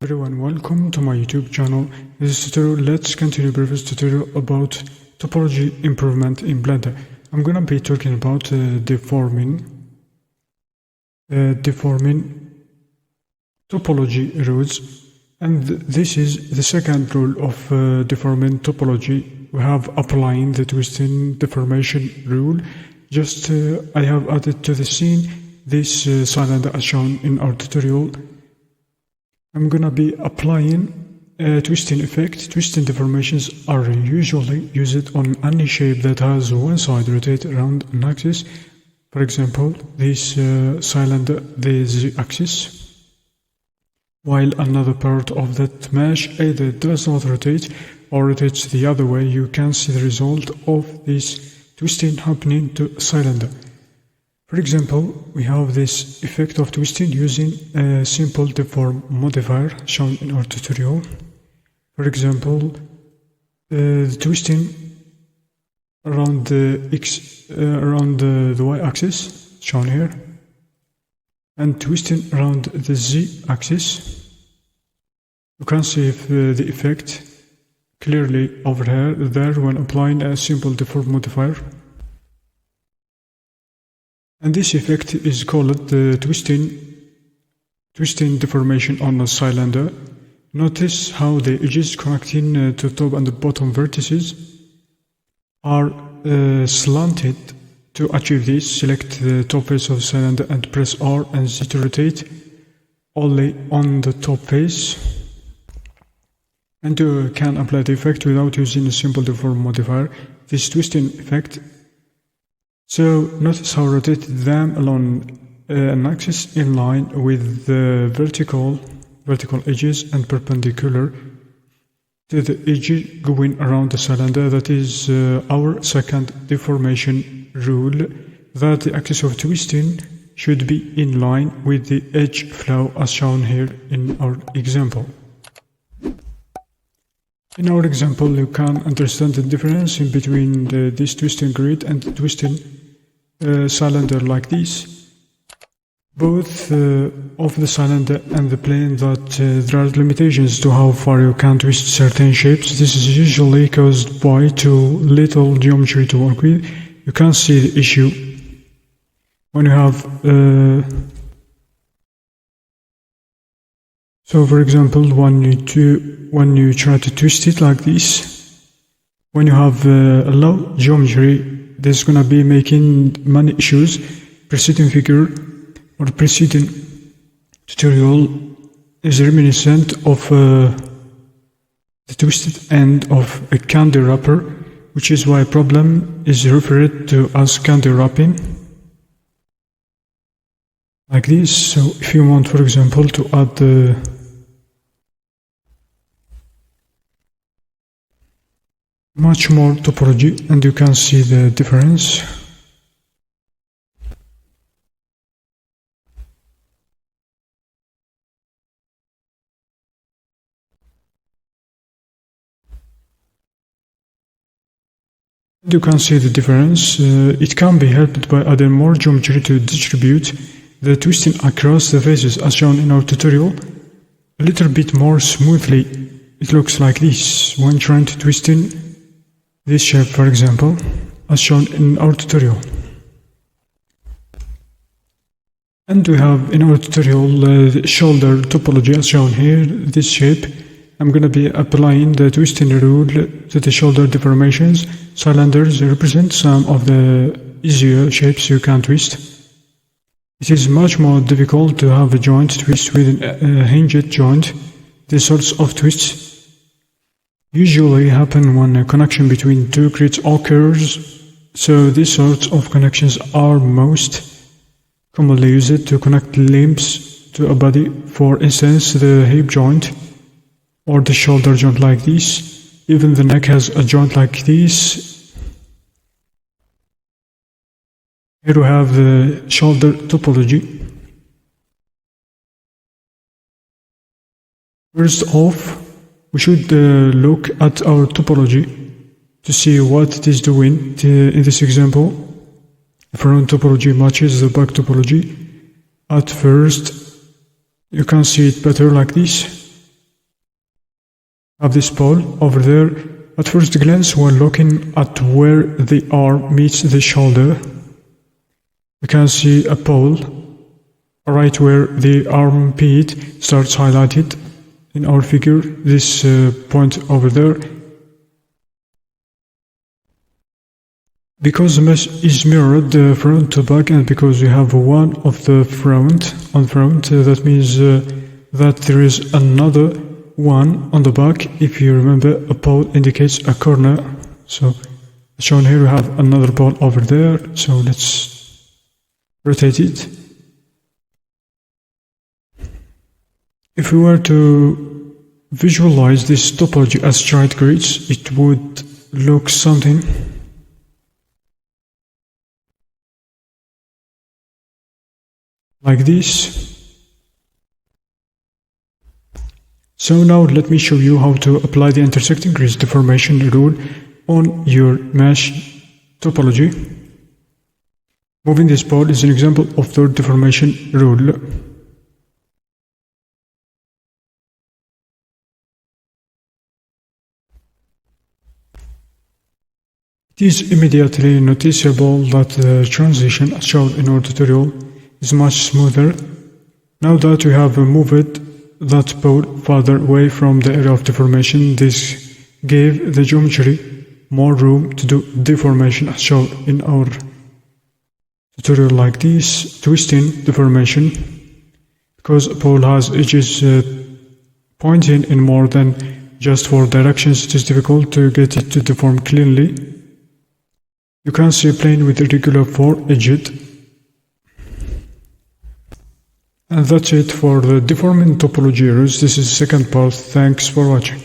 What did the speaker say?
Everyone, welcome to my YouTube channel. In this tutorial, let's continue previous tutorial about topology improvement in Blender. I'm gonna be talking about deforming topology rules, and this is the second rule of deforming topology. We have applying the twisting deformation rule. I have added to the scene this cylinder as shown in our tutorial. I'm gonna be applying a twisting effect. Twisting deformations are usually used on any shape that has one side rotated around an axis. For example, this cylinder, the z-axis, while another part of that mesh either does not rotate or rotates the other way. You can see the result of this twisting happening to a cylinder. For example, we have this effect of twisting using a simple deform modifier shown in our tutorial. For example, the twisting around the y-axis shown here, and twisting around the z-axis. You can see the effect clearly over there when applying a simple deform modifier. And this effect is called the twisting deformation on a cylinder. Notice how the edges connecting to top and the bottom vertices are slanted. To achieve this, select the top face of the cylinder and press R and Z to rotate only on the top face. And you can apply the effect without using a simple deform modifier. This twisting effect. So notice how rotated them along an axis in line with the vertical edges and perpendicular to the edge going around the cylinder. That is our second deformation rule, that the axis of twisting should be in line with the edge flow as shown here in our example. In our example, you can understand the difference in between this twisting grid and the twisting cylinder like this. Both of the cylinder and the plane, that there are limitations to how far you can twist certain shapes. This is usually caused by too little geometry to work with. You can see the issue when you have so for example, when you try to twist it like this, when you have a low geometry, there's gonna be making many issues. Preceding figure or preceding tutorial is reminiscent of the twisted end of a candy wrapper, which is why problem is referred to as candy wrapping. Like this. So if you want, for example, to add much more topology, and you can see the difference. You can see the difference. It can be helped by adding more geometry to distribute the twisting across the faces as shown in our tutorial a little bit more smoothly. It looks like this when trying to twist in this shape, for example, as shown in our tutorial. And we have in our tutorial the shoulder topology as shown here, this shape. I'm gonna be applying the twisting rule to the shoulder deformations. Cylinders represent some of the easier shapes you can twist. It is much more difficult to have a joint twist with a hinged joint. These sorts of twists usually happen when a connection between two grids occurs, so these sorts of connections are most commonly used to connect limbs to a body. For instance, the hip joint or the shoulder joint like this. Even the neck has a joint like this. Here we have the shoulder topology. First off, we should look at our topology to see what it is doing. In this example, the front topology matches the back topology. At first, you can see it better like this. have this pole over there. At first glance, when looking at where the arm meets the shoulder, we can see a pole right where the armpit starts highlighted in our figure, this point over there. Because the mesh is mirrored front to back, and because we have one of the front on front, that means that there is another one on the back. If you remember, a pole indicates a corner, so shown here we have another pole over there. So let's rotate it. If we were to visualize this topology as straight grids, it would look something like this. So now let me show you how to apply the intersecting grids deformation rule on your mesh topology. Moving this pole is an example of the deformation rule. It is immediately noticeable that the transition as shown in our tutorial is much smoother. Now that we have moved that pole further away from the area of deformation, this gave the geometry more room to do deformation as shown in our tutorial, like this twisting deformation. Because a pole has edges pointing in more than just 4 directions, it is difficult to get it to deform cleanly. You can see a plane with a regular 4-edged. And that's it for the deforming topology rules. This is the second part. Thanks for watching.